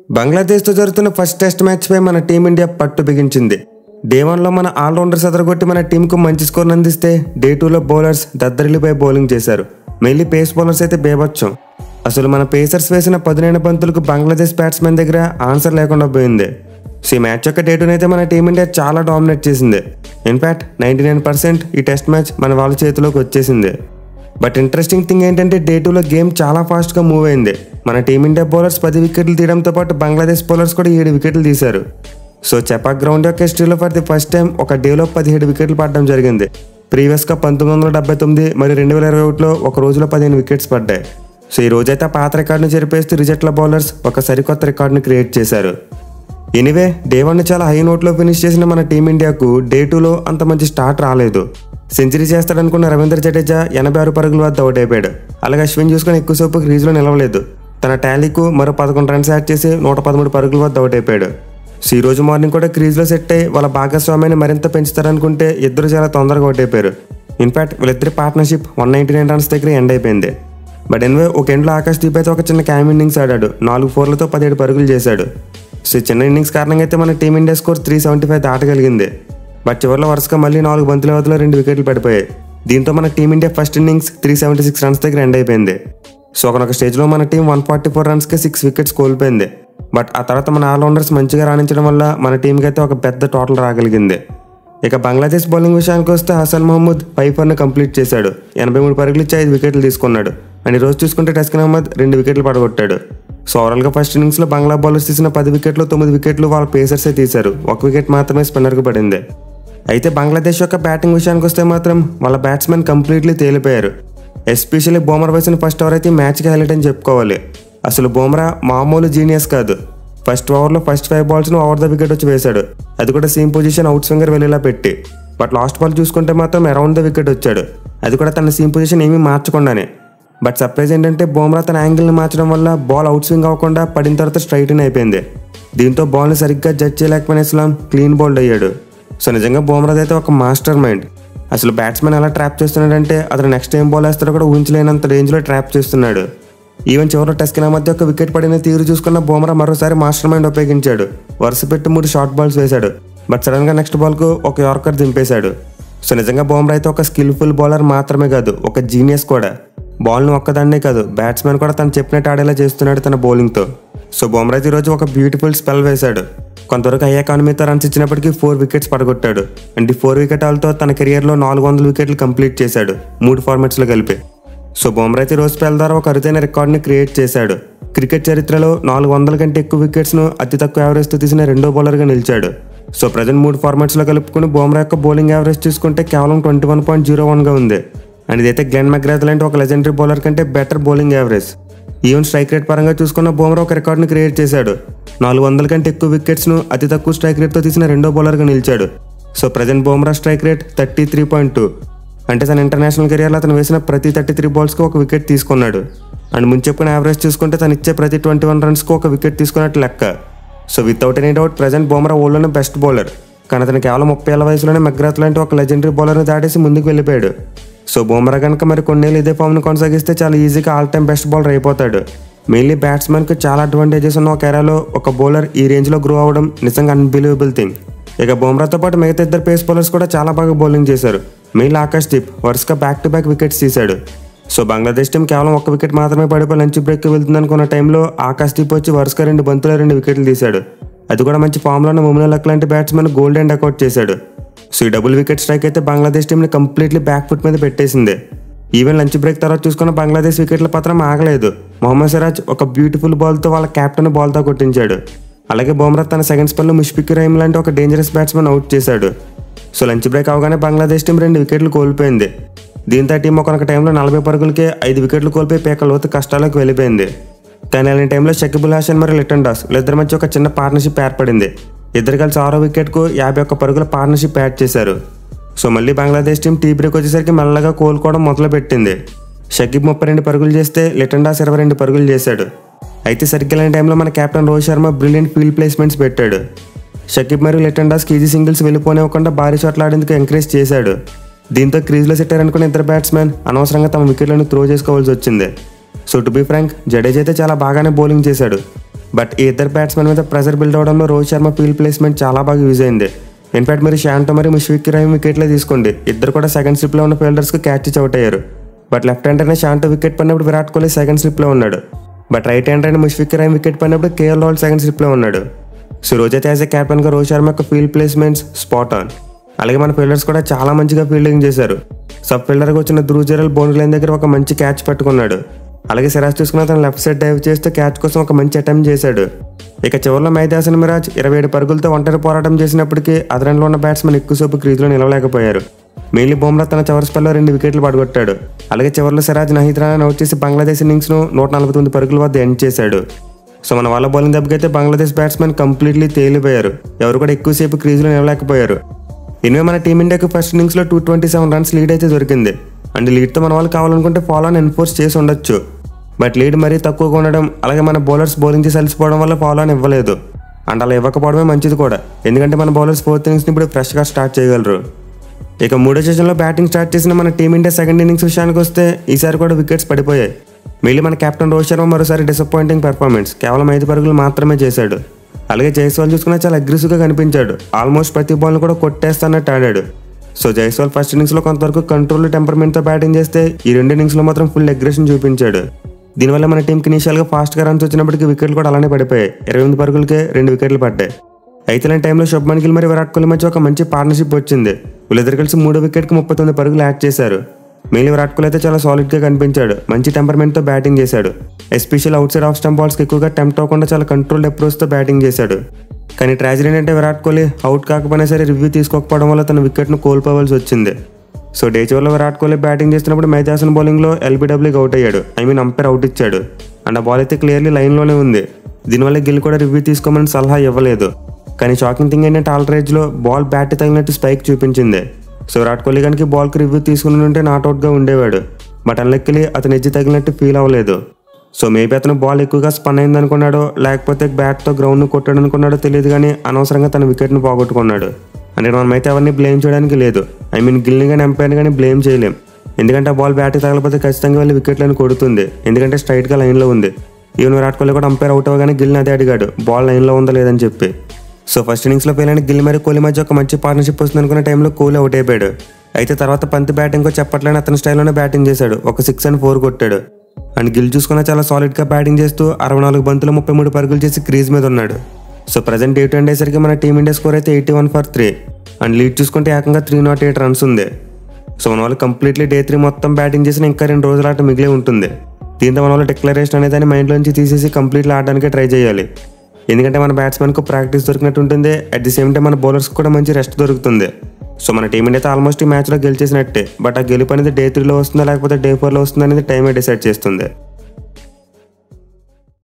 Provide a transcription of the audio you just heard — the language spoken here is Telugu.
బంగ్లాదేశ్తో జరుగుతున్న ఫస్ట్ టెస్ట్ మ్యాచ్పై మన టీమిండియా పట్టు బిగించింది. డే 1లో మన ఆల్రౌండర్స్ అదరగొట్టి మన టీంకు మంచి స్కోర్ అందిస్తే డే 2లో బౌలర్స్ దద్దరిల్లిపై బౌలింగ్ చేశారు. మెయిన్లీ పేస్ బౌలర్స్ అయితే బేబచ్చం. అసలు మన పేసర్స్ వేసిన పదునైన బంతులకు బంగ్లాదేశ్ బ్యాట్స్మెన్ దగ్గర ఆన్సర్ లేకుండా పోయింది. సో ఈ మ్యాచ్ యొక్క డే 2 అయితే మన టీమిండియా చాలా డామినేట్ చేసింది. ఇన్ఫ్యాక్ట్ 99% ఈ టెస్ట్ మ్యాచ్ మన వాళ్ళ చేతిలోకి వచ్చేసింది. బట్ ఇంట్రెస్టింగ్ థింగ్ ఏంటంటే డే 2లో గేమ్ చాలా ఫాస్ట్గా మూవ్ అయింది. మన టీమిండియా బౌలర్స్ 10 వికెట్లు తీయడంతో పాటు బంగ్లాదేశ్ బౌలర్స్ కూడా 7 వికెట్లు తీశారు. సో చెపాక్ గ్రౌండ్ యొక్క హిస్టరీలో ఫర్ ది ఫస్ట్ టైం ఒక డేలో 17 వికెట్లు పడడం జరిగింది. ప్రీవియస్గా 1979 మరియు 2021లో ఒక రోజులో 15 వికెట్స్ పడ్డాయి. సో ఈ రోజైతే ఆ పాత రికార్డును చెరిపేస్తూ రిజెట్ల బౌలర్స్ ఒక సరికొత్త రికార్డును క్రియేట్ చేశారు. ఎనీవే డే 1ని చాలా హై నోట్లో ఫినిష్ చేసిన మన టీమిండియాకు డే 2లో అంత మంచి స్టార్ట్ రాలేదు. సెంచరీ చేస్తాడనుకున్న రవీంద్ర జడేజా 86 పరుగుల వద్ద అవుట్ అయిపోయాడు. అలాగే అశ్విన్ చూసుకొని ఎక్కువసేపు క్రీజ్లో నిలవలేదు. తన టాలీకు మరో 11 రన్స్ యాడ్ చేసి 113 పరుగుల వద్ద అవుట్ అయిపోయాడు. సో ఈ రోజు మార్నింగ్ కూడా క్రీజ్లో సెట్ అయ్యి వాళ్ళ భాగస్వామ్యాన్ని మరింత పెంచుతారనుకుంటే ఇద్దరు చాలా తొందరగా అవుట్ అయిపోయారు. ఇన్ఫాక్ట్ వీళ్ళిద్దరి పార్ట్నర్షిప్ 199 రన్స్ దగ్గర ఎండ్ అయిపోయింది. బట్ ఎనివే ఒక ఎండ్లో ఆకాష్ దీప్ అయితే ఒక చిన్న క్యామ్ ఇన్నింగ్స్ ఆడాడు. 4 4లతో 17 పరుగులు చేశాడు. సో చిన్న ఇన్నింగ్స్ కారణంగా అయితే మన టీమిండియా స్కోర్ 375 దాటగలిగింది. బట్ చివరిలో వరుసగా మళ్ళీ 4 బంతుల వ్యవధిలో 2 వికెట్లు పడిపోయాయి. దీంతో మన టీమిండియా ఫస్ట్ ఇన్నింగ్స్ 376 రన్స్ దగ్గర ఎండ్ అయిపోయింది. సో ఒక స్టేజ్లో మన టీం 144 రన్స్కి 6 వికెట్స్ కోల్పోయింది. బట్ ఆ తర్వాత మన ఆల్రౌండర్స్ మంచిగా రాణించడం వల్ల మన టీంకి అయితే ఒక పెద్ద టోటల్ రాగలిగింది. ఇక బంగ్లాదేశ్ బౌలింగ్ విషయానికి వస్తే హసన్ మహమ్మద్ 5 4ను కంప్లీట్ చేశాడు. 83 పరుగులు ఇచ్చి 5 వికెట్లు తీసుకున్నాడు. అండ్ ఈరోజు చూసుకుంటే టస్కిన్ అహ్మద్ 2 వికెట్లు పడగొట్టాడు. సో ఓవరాల్గా ఫస్ట్ ఇన్నింగ్స్లో బంగ్లా బౌలర్స్ తీసిన 10 వికెట్లు 9 వికెట్లు వాళ్ళ పేసర్సే తీశారు. 1 వికెట్ మాత్రమే స్పిన్నర్కి పడింది. అయితే బంగ్లాదేశ్ యొక్క బ్యాటింగ్ విషయానికి వస్తే మాత్రం వాళ్ళ బ్యాట్స్మెన్ కంప్లీట్లీ తేలిపోయారు. ఎస్పెషల్లీ బౌమర్ వేసిన ఫస్ట్ ఓవర్ అయితే మ్యాచ్కి హైలైట్ అని చెప్పుకోవాలి. అసలు బౌమరా మామూలు జీనియస్ కాదు. ఫస్ట్ ఓవర్లో ఫస్ట్ 5 బాల్స్ను ఓవర్ ద వికెట్ వచ్చి వేశాడు. అది కూడా సేమ్ పొజిషన్ అవుట్ స్వింగర్ వెళ్ళేలా పెట్టి. బట్ లాస్ట్ బాల్ చూసుకుంటే మాత్రం అరౌండ్ ద వికెట్ వచ్చాడు. అది కూడా తన సేమ్ పొజిషన్ ఏమీ మార్చకుండానే. బట్ సర్ప్రైజ్ ఏంటంటే బౌమరా తన యాంగిల్ని మార్చడం వల్ల బాల్ అవుట్ స్వింగ్ అవ్వకుండా పడిన తర్వాత స్ట్రైట్ ఇన్ అయిపోయింది. దీంతో బాల్ని సరిగ్గా జడ్జ్ చేయలేకపోయిన ఇస్లాం క్లీన్ బౌల్డ్ అయ్యాడు. సో నిజంగా బౌమరా అయితే ఒక మాస్టర్ మైండ్. అసలు బ్యాట్స్మెన్ ఎలా ట్రాప్ చేస్తున్నాడంటే అతను నెక్స్ట్ ఏం బాల్ వేస్తాడో కూడా ఊహించలేనంత రేంజ్లో ట్రాప్ చేస్తున్నాడు. ఈవెన్ చివరిలో టస్కిన్ అహ్మద్ యొక్క వికెట్ పడిన తీరు చూసుకున్న బౌమరా మరోసారి మాస్టర్ మైండ్ ఉపయోగించాడు. వరుస పెట్టి 3 షార్ట్ బాల్స్ వేశాడు. బట్ సడన్గా నెక్స్ట్ బాల్కు ఒక యార్కర్ దింపేశాడు. సో నిజంగా బౌమరా అయితే ఒక స్కిల్ఫుల్ బౌలర్ మాత్రమే కాదు, ఒక జీనియస్ కూడా. బాల్ను ఒక్కదాన్నే కాదు బ్యాట్స్మెన్ కూడా తను చెప్పినట్టు ఆడేలా చేస్తున్నాడు తన బౌలింగ్తో. సో బౌమరా అయితే ఈరోజు ఒక బ్యూటిఫుల్ స్పెల్ వేశాడు. కొంతవరకు హై ఎకానమీతో రన్స్ ఇచ్చినప్పటికీ 4 వికెట్స్ పడగొట్టాడు. అండ్ ఈ 4 వికెట్ ఆల్తో తన కెరియర్లో 400 వికెట్లు కంప్లీట్ చేశాడు 3 ఫార్మాట్స్లో కలిపి. సో బౌమరా అయితే రోజు స్పెల్ ద్వారా ఒక అరుదైన రికార్డ్ని క్రియేట్ చేశాడు. క్రికెట్ చరిత్రలో 400 కంటే ఎక్కువ వికెట్స్ను అతి తక్కువ యావరేజ్తో తీసిన రెండో బౌలర్గా నిలిచాడు. సో ప్రజెంట్ 3 ఫార్మాట్స్లో కలుపుకుని బౌమరా యొక్క బౌలింగ్ యావరేజ్ చూసుకుంటే కేవలం 21.01గా ఉంది. అండ్ ఇదైతే గ్లెన్ మెక్గ్రాత్ లాంటి ఒక లెజెండరీ బౌలర్ కంటే better bowling average. Even strike rate పరంగా చూసుకున్న బౌమరా ఒక రికార్డ్ని క్రియేట్ చేశాడు. 400 కంటే ఎక్కువ వికెట్స్ను అతి తక్కువ స్ట్రైక్ రేట్తో తీసిన రెండో బౌలర్గా నిలిచాడు. So present Bumrah strike rate 33.2. అంటే తన ఇంటర్నేషనల్ కెరియర్లో అతను వేసిన ప్రతి 33 బాల్స్కి 1 వికెట్ తీసుకున్నాడు. అండ్ ముందు చెప్పుకున్న యావరేజ్ చూసుకుంటే తను ఇచ్చే ప్రతి 21 రన్స్కి 1 వికెట్ తీసుకున్నట్టు లెక్క. So without any doubt present Bumrah వరల్డ్లోనే బెస్ట్ బౌలర్. కానీ అతను కేవలం 30 ఏళ్ల వయసులోనే మెక్గ్రాత్ లాంటి ఒక లెజెండరీ బౌలర్ని దాటేసి ముందుకు వెళ్ళిపోయాడు. సో బౌమరా కనుక మరి కొన్నేళ్ళు ఇదే ఫామ్ను కొనసాగిస్తే చాలా ఈజీగా ఆల్ టైమ్ బెస్ట్ బౌలర్ అయిపోతాడు. మెయిన్లీ బ్యాట్స్మెన్కి చాలా అడ్వాంటేజెస్ ఉన్న ఒక ఏరాలో ఒక బౌలర్ ఈ రేంజ్లో గ్రో అవ్వడం నిజంగా అన్బిలీవబుల్ థింగ్. ఇక బౌమరాతో పాటు మిగతా 2 పేస్ బౌలర్స్ కూడా చాలా బాగా బౌలింగ్ చేశారు. మెయిన్లీ ఆకాష్ దీప్ వరుసగా బ్యాక్ టు బ్యాక్ వికెట్స్ తీశాడు. సో బంగ్లాదేశ్ టీం కేవలం 1 వికెట్ మాత్రమే పడిపోయి లంచ్ బ్రేక్కి వెళ్తుంది అనుకున్న టైంలో ఆకాష్ దీప్ వచ్చి వరుసగా 2 బంతుల్లో 2 వికెట్లు తీశాడు. అది కూడా మంచి ఫామ్లో ఉన్న ముమిన్ లక్ లాంటి బ్యాట్స్మెన్ గోల్డెన్ డకౌట్ చేశాడు. సో ఈ డబుల్ వికెట్ స్ట్రైక్ అయితే బంగ్లాదేశ్ టీంని కంప్లీట్లీ బ్యాక్ ఫుట్ మీద పెట్టేసింది. ఈవెన్ లంచ్ బ్రేక్ తర్వాత చూసుకున్న బంగ్లాదేశ్ వికెట్ల పత్రం ఆగలేదు. మొహమ్మద్ సిరాజ్ ఒక బ్యూటిఫుల్ బాల్తో వాళ్ళ కెప్టెన్ బాల్తో కొట్టించాడు. అలాగే బౌమరా తన సెకండ్ స్పెల్లో ముష్ఫిక్ రహీమ్ లాంటి ఒక డేంజరస్ బ్యాట్స్మెన్ అవుట్ చేశాడు. సో లంచ్ బ్రేక్ అవగానే బంగ్లాదేశ్ టీం 2 వికెట్లు కోల్పోయింది. దీంతో టీం ఒక టైంలో 40 పరుగులకే 5 వికెట్లు కోల్పోయి పేక లోతు కష్టాలకు వెళ్ళిపోయింది. కానీ అలాంటి టైంలో షకీబ్ అల్ హసన్ మరియు లిటన్ దాస్ వీళ్ళిద్దరి మధ్య ఒక చిన్న పార్ట్నర్షిప్ ఏర్పడింది. ఇద్దరు కలిసి 6వ వికెట్కు 51 పరుగుల పార్ట్నర్షిప్ యాడ్ చేశారు. సో మళ్ళీ బంగ్లాదేశ్ టీం టీ బ్రేక్ వచ్చేసరికి మెల్లగా కోలుకోవడం మొదలుపెట్టింది. షకీబ్ 32 పరుగులు చేస్తే లిటన్ దాస్ 22 పరుగులు చేశాడు. అయితే సరిగ్గా లేని టైంలో మన captain Rohit Sharma brilliant field placements పెట్టాడు. షకీబ్ మరియు లిటన్ దాస్కి ఈజీ సింగిల్స్ వెళ్ళిపోనివ్వకుండా భారీ షాట్లు ఆడేందుకు ఎంకరేజ్ చేశాడు. దీంతో క్రీజ్లో సెట్టారనుకున్న ఇద్దరు బ్యాట్స్మెన్ అనవసరంగా తమ వికెట్లను త్రో చేసుకోవాల్సి వచ్చింది. So to be frank Jadeja అయితే చాలా బాగానే బౌలింగ్ చేశాడు. బట్ ఈ ఇద్దరు బ్యాట్స్మెన్ మీద ప్రెజర్ బిల్డ్ అవడంలో రోహిత్ శర్మ ఫీల్డ్ ప్లేస్మెంట్ చాలా బాగా యూజ్ అయింది. ఇన్ఫాక్ట్ మీరు షాంటో మరియు ముష్ఫిక్ రహీం వికెట్లే తీసుకోండి, ఇద్దరు కూడా సెకండ్ స్లిప్లో ఉన్న ఫీల్డర్స్కి క్యాచ్ ఇచ్చి అవుట్ అయ్యారు. బట్ లెఫ్ట్ హ్యాండర్నే షాంటో వికెట్ పడినప్పుడు విరాట్ కోహ్లీ సెకండ్ స్లిప్లో ఉన్నాడు. బట్ రైట్ హ్యాండర్ అయిన ముష్ఫిక్ రహీం వికెట్ పడినప్పుడు కేఎల్ రాహుల్ సెకండ్ స్లిప్లో ఉన్నాడు. సో రోజైతే యాజ్ ఏ క్యాప్టెన్గా రోహిత్ శర్మ యొక్క ఫీల్డ్ ప్లేస్మెంట్స్ స్పాట్ ఆన్. అలాగే మన ఫీల్డర్స్ కూడా చాలా మంచిగా ఫీల్డింగ్ చేశారు. సబ్ ఫీల్డర్గా వచ్చిన ధ్రువ్ జురేల్ బౌండరీ లైన్ దగ్గర ఒక మంచి క్యాచ్ పట్టుకున్నాడు. అలాగే సిరాజ్ చూసుకున్న తన లెఫ్ట్ సైడ్ డైవ్ చేస్తూ క్యాచ్ కోసం ఒక మంచి అటెంప్ట్ చేశాడు. ఇక చివరిలో మెహదీ హసన్ మిరాజ్ 27 పరుగులతో ఒంటరి పోరాటం చేసినప్పటికీ అదనంలో ఉన్న బ్యాట్స్మెన్ ఎక్కువసేపు క్రీజ్లో నిలవలేకపోయారు. మెయిన్లీ బుమ్రా తన చివరి స్పెల్లో 2 వికెట్లు పడగొట్టాడు. అలాగే చివరిలో సిరాజ్ నహీద్ రానాని అవుట్ చేసి బంగ్లాదేశ్ ఇన్నింగ్స్ను 149 పరుగుల వద్ద ఎండ్ చేశాడు. సో మన వాళ్ళ బౌలింగ్ దెబ్బకైతే బంగ్లాదేశ్ బ్యాట్స్మెన్ కంప్లీట్లీ తేలిపోయారు. ఎవరు కూడా ఎక్కువసేపు క్రీజ్లో నిలవలేకపోయారు. ఇనివే మన టీమిండియాకి ఫస్ట్ ఇన్నింగ్స్లో 227 రన్స్ లీడ్ అయితే దొరికింది. అండ్ లీడ్తో మన వాళ్ళు కావాలనుకుంటే ఫాలో ఆన్ ఎన్ఫోర్స్ చేసి ఉండొచ్చు. బట్ లీడ్ మరీ తక్కువగా ఉండడం, అలాగే మన బౌలర్స్ బౌలింగ్ చేసి అలసిపోవడం వల్ల ఫాలో ఆన్ ఇవ్వలేదు. అండ్ అలా ఇవ్వకపోవడమే మంచిది కూడా, ఎందుకంటే మన బౌలర్స్ 4th ఇన్నింగ్స్ని ఇప్పుడు ఫ్రెష్గా స్టార్ట్ చేయగలరు. ఇక 3వ సెషన్లో బ్యాటింగ్ స్టార్ట్ చేసిన మన టీమిండియా సెకండ్ ఇన్నింగ్స్ విషయానికి వస్తే ఈసారి కూడా వికెట్స్ పడిపోయాయి. మెయిన్లీ మన కెప్టెన్ రోహిత్ శర్మ మరోసారి డిసప్పాయింటింగ్ పెర్ఫార్మెన్స్, కేవలం 5 పరుగులు మాత్రమే చేశాడు. అలాగే జైస్వాల్ చూసుకున్నా చాలా అగ్రెసివ్గా కనిపించాడు. ఆల్మోస్ట్ ప్రతి బాల్ని కూడా కొట్టేస్తానట్టు ఆడాడు. సో జైస్వాల్ ఫస్ట్ ఇన్నింగ్స్లో కొంతవరకు కంట్రోల్ టెంపర్మెంట్తో బ్యాటింగ్ చేస్తే ఈ 2 ఇన్నింగ్స్లో మాత్రం ఫుల్ అగ్రెషన్ చూపించాడు. దీనివల్ల మన టీంకి ఇనిషియల్గా ఫాస్ట్గా రన్స్ వచ్చినప్పటికీ వికెట్లు కూడా అలానే పడిపోయాయి. 28 పరుగులకే 2 వికెట్లు పడ్డాయి. అయితే ఇలాంటి టైంలో శుభ్మన్ గిల్ మరియు విరాట్ కోహ్లీ మధ్య ఒక మంచి పార్ట్నర్షిప్ వచ్చింది. వీళ్ళిద్దరు కలిసి 3వ వికెట్కి 39 పరుగులు యాడ్ చేశారు. మెయిన్లీ విరాట్ కోహ్లీ అయితే చాలా సాలిడ్గా కనిపించాడు. మంచి టెంపర్మెంట్తో బ్యాటింగ్ చేశాడు. Especial outside off stump బాల్స్కి ఎక్కువగా టెంప్ట్ అవ్వకుండా చాలా కంట్రోల్డ్ అప్రోచ్తో బ్యాటింగ్ చేశాడు. కానీ ట్రాజడీ ఏంటంటే విరాట్ కోహ్లీ అవుట్ కాకపోయినా సరే రివ్యూ తీసుకోకపోవడం వల్ల తన వికెట్ను కోల్పోవాల్సి వచ్చింది. సో డే చివరిలో విరాట్ కోహ్లీ బ్యాటింగ్ చేస్తున్నప్పుడు మెహదీ హసన్ బౌలింగ్లో ఎల్బీడబ్ల్యూకి అవుట్ అయ్యాడు. అంపైర్ అవుట్ ఇచ్చాడు. అండ్ ఆ బాల్ అయితే క్లియర్లీ లైన్లోనే ఉంది. దీనివల్ల గిల్ కూడా రివ్యూ తీసుకోమని సలహా ఇవ్వలేదు. కానీ షాకింగ్ థింగ్ ఏంటంటే ఆల్టరేజ్లో బాల్ బ్యాట్ తగిలినట్టు స్పైక్ చూపించింది. సో విరాట్ కోహ్లీ కనుక బాల్కి రివ్యూ తీసుకుని ఉంటే నాట్అవుట్గా ఉండేవాడు. బట్ అన్లక్కీలీ అతను ఎడ్జ్ తగిలినట్టు ఫీల్ అవ్వలేదు. సో మేబీ అతను బాల్ ఎక్కువగా స్పన్ అయింది అనుకున్నాడో, లేకపోతే బ్యాట్తో గ్రౌండ్ను కొట్టాడు అనుకున్నాడో తెలియదు, కానీ అనవసరంగా తన వికెట్ను పోగొట్టుకున్నాడు. అంటే మనమైతే ఎవరిని బ్లేమ్ చేయడానికి లేదు. గిల్ని కానీ ఎంపైర్ని కానీ బ్లేమ్ చేయలేం. ఎందుకంటే ఆ బాల్ బ్యాట్కి తగలకపోతే ఖచ్చితంగా వెళ్ళి వికెట్లను కొడుతుంది, ఎందుకంటే స్ట్రైట్గా లైన్లో ఉంది. ఈవెన్ విరాట్ కోహ్లీ కూడా అంపైర్ అవుట్ అవ్వగానే గిల్ని అదే అడిగాడు, బాల్ లైన్లో ఉందా లేదని చెప్పి. సో ఫస్ట్ ఇన్నింగ్స్లో ఫెయిల్ అయిన గిల్ మరియు కోహ్లీ మధ్య ఒక మంచి పార్ట్నర్షిప్ వస్తుంది అనుకున్న టైంలో కోహ్లీ అవుట్ అయిపోయాడు. అయితే తర్వాత పంత్ బ్యాటింగ్ చెప్పట్లేని అతని స్టైల్లోనే బ్యాటింగ్ చేశాడు. ఒక 6 and 4 కొట్టాడు. అండ్ గిల్ చూసుకున్న చాలా సాలిడ్గా బ్యాటింగ్ చేస్తూ 64 బంతులు 33 పరుగులు చేసి క్రీజ్ మీద ఉన్నాడు. సో ప్రజెంట్ డే 2 అయ్యేసరికి మన టీమిండియా స్కోర్ అయితే 81 for 3 అండ్ లీడ్ చూసుకుంటే ఏకంగా 308 రన్స్ ఉంది. సో మన వాళ్ళు కంప్లీట్లీ డే 3 మొత్తం బ్యాటింగ్ చేసిన ఇంకా 2 రోజుల ఆట మిగిలే ఉంటుంది. దీంతో మన వాళ్ళు డిక్లరేషన్ అనేది దాన్ని మైండ్లోంచి తీసేసి కంప్లీట్లీ ఆడడానికి ట్రై చేయాలి. ఎందుకంటే మన బ్యాట్స్మెన్కు ప్రాక్టీస్ దొరికినట్టు ఉంటుంది. అట్ ది సేమ్ టైం మన బౌలర్స్కి కూడా మంచి రెస్ట్ దొరుకుతుంది. సో మన టీమిండియా అయితే ఆల్మోస్ట్ ఈ మ్యాచ్లో గెలిచేసినట్టే. బట్ ఆ గెలుపు అనేది డే 3లో వస్తుందా లేకపోతే డే 4లో వస్తుందా అనేది టైమే డిసైడ్ చేస్తుంది.